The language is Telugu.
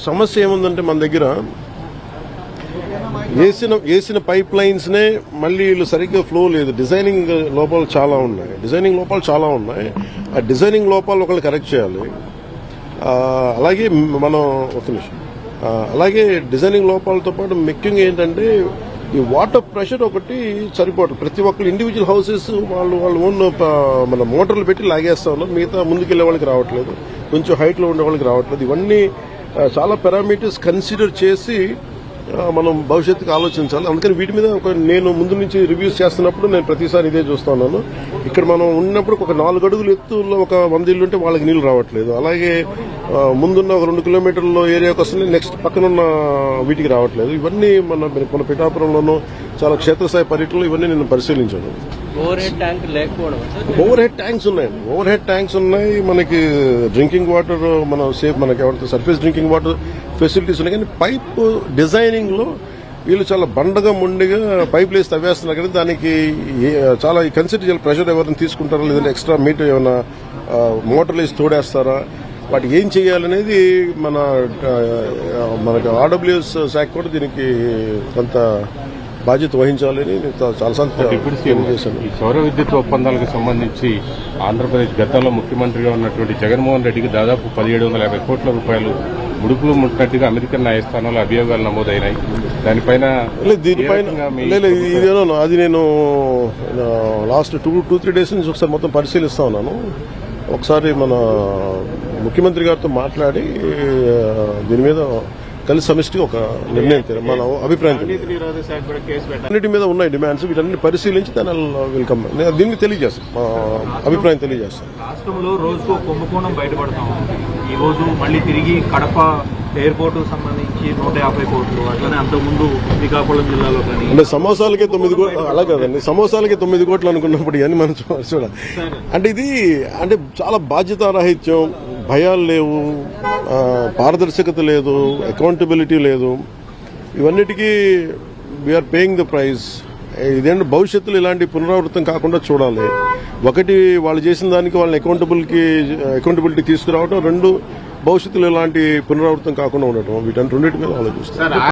సమస్య ఏముందంటే మన దగ్గర వేసిన పైప్ లైన్స్ నే మళ్ళీ వీళ్ళు సరిగ్గా ఫ్లో లేదు. డిజైనింగ్ లోపాలు చాలా ఉన్నాయి. ఆ డిజైనింగ్ లోపాలు ఒకళ్ళు కరెక్ట్ చేయాలి. అలాగే మనం ఒక నిమిషం, అలాగే డిజైనింగ్ లోపాలతో పాటు ముఖ్యంగా ఏంటంటే ఈ వాటర్ ప్రెషర్ ఒకటి సరిపోవట్లేదు. ప్రతి ఒక్కరు ఇండివిజువల్ హౌసెస్ వాళ్ళు ఓన్ మన మోటార్లు పెట్టి లాగేస్తా ఉన్నారు. మిగతా ముందుకెళ్లే వాళ్ళకి రావట్లేదు, కొంచెం హైట్ లో ఉండే వాళ్ళకి రావట్లేదు. ఇవన్నీ చాలా పారామీటర్స్ కన్సిడర్ చేసి మనం భవిష్యత్తుకు ఆలోచించాలి. అందుకని వీటి మీద నేను ముందు నుంచి రివ్యూస్ చేస్తున్నప్పుడు నేను ప్రతిసారి ఇదే చూస్తా ఉన్నాను. ఇక్కడ మనం ఉన్నప్పుడు ఒక 4 అడుగులు ఎత్తులో ఒక 100 ఇల్లు ఉంటే వాళ్ళకి నీళ్లు రావట్లేదు. అలాగే ముందున్న ఒక 2 కిలోమీటర్ల ఏరియాకి వస్తుంది, నెక్స్ట్ పక్కనున్న వీటికి రావట్లేదు. ఇవన్నీ మన పిఠాపురంలోనూ చాలా క్షేత్రస్థాయి పర్యటనలో ఇవన్నీ నేను పరిశీలించాను. ఓవర్ హెడ్ ట్యాంక్స్ ఉన్నాయి. మనకి డ్రింకింగ్ వాటర్ మనకి సర్ఫేస్ డ్రింకింగ్ వాటర్ ఫెసిలిటీస్ ఉన్నాయి. కానీ పైప్ డిజైనింగ్ లో వీళ్ళు చాలా బండగా ముండిగా పైప్ వేసి తవ్వేస్తున్నారు. కానీ దానికి చాలా కన్సిడర్ చేయాలి. ప్రెషర్ ఎవరైనా తీసుకుంటారా, లేదంటే ఎక్స్ట్రా మీటర్ ఏమైనా మోటార్లు వేసి తోడేస్తారా, వాటికి ఏం చేయాలనేది మనకి ఆర్డబ్ల్యూఎస్ శాఖ కూడా దీనికి కొంత బాధ్యత వహించాలని చాలాసార్లు చేశాను. ఈ సౌర విద్యుత్ ఒప్పందాలకు సంబంధించి ఆంధ్రప్రదేశ్ గతంలో ముఖ్యమంత్రిగా ఉన్నటువంటి జగన్మోహన్ రెడ్డికి దాదాపు 1750 కోట్ల రూపాయలు ముడుపులు ముట్టినట్టుగా అమెరికన్ న్యాయస్థానంలో అభియోగాలు నమోదైనాయి. దీనిపైన అది నేను లాస్ట్ 2-3 డేస్ నుంచి ఒకసారి మొత్తం పరిశీలిస్తా ఉన్నాను. ఒకసారి మన ముఖ్యమంత్రి గారితో మాట్లాడి దీని మీద కలిసి సమిష్టిగా ఒక నిర్ణయం మన అభిప్రాయం అన్నిటి మీద ఉన్నాయి డిమాండ్స్. వీటన్ని పరిశీలించి దాని వెల్కమ్ దీనికి తెలియజేస్తాను, మా అభిప్రాయం తెలియజేస్తాను. రాష్ట్రంలో రోజుకు కుంభకోణం బయటపడతాం. ఈ రోజు మళ్ళీ తిరిగి కడప ఎయిర్పోర్ట్ సంబంధించి 150 కోట్లు, అట్లనే అంతకుముందు శ్రీకాకుళం జిల్లాలో కానీ అంటే సమోసాలకే 9 కోట్లు, అలా కాదండి, సమోసాలకే 9 కోట్లు అనుకున్నప్పుడు ఇవన్నీ మనం చూడాలి. అంటే ఇది అంటే చాలా బాధ్యతారాహిత్యం, భయాలు లేవు, పారదర్శకత లేదు, అకౌంటబిలిటీ లేదు. ఇవన్నిటికీ వీఆర్ పేయింగ్ ద ప్రైజ్. ఇదేంటి భవిష్యత్తులో ఇలాంటి పునరావృతం కాకుండా చూడాలి. ఒకటి వాళ్ళు చేసిన దానికి వాళ్ళని అకౌంటబిలిటీ తీసుకురావడం, 2 భవిష్యత్తులో ఇలాంటి పునరావృతం కాకుండా ఉండటం. వీటన్ని రెండింటి మీద ఆలోచిస్తారు.